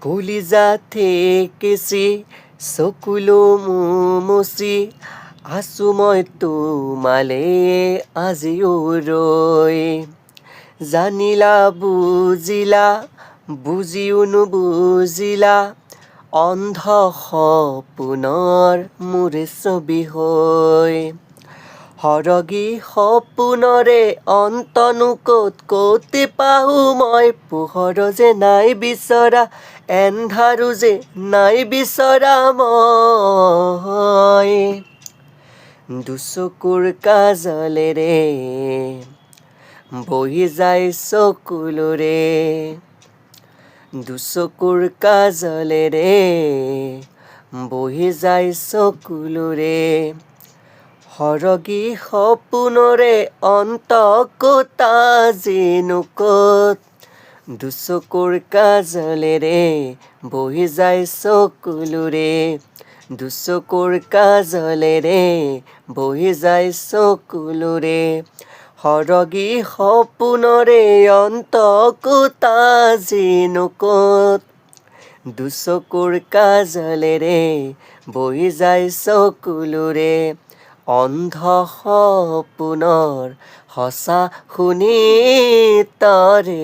কলিজা থেকেছি চকুলো মুচি আছো মই তোমালে আজিও ৰৈ জানিলা বুজিলা বুজিও নুবুজিলা অন্ধ সপোনৰ মোৰ ছবি হৈ সৰগী সপোনৰে অন্তনো ক'ত পাওঁ মই পোহৰ যে নাই বিচৰা এন্ধাৰো যে নাই বিচৰা মই দুচকুৰ কাজলেৰে বহি যায় চকুলোৰে দুচকুৰ কাজলেৰে বহি যায় চকুলোৰে সৰগী সপোনৰে অন্ত ক'তা যেনো ক'ত দুচকুৰ কাজলেৰে বহি যায় চকুলোৰে দুচকুৰ কাজলেৰে বহি যায় চকুলোৰে সৰগী সপোনৰে অন্ত ক'তা যেনো ক'ত দুচকুৰ কাজলেৰে বহি যায় চকুলোৰে অন্ধ সপোনৰ সঁচা শুনি তৰে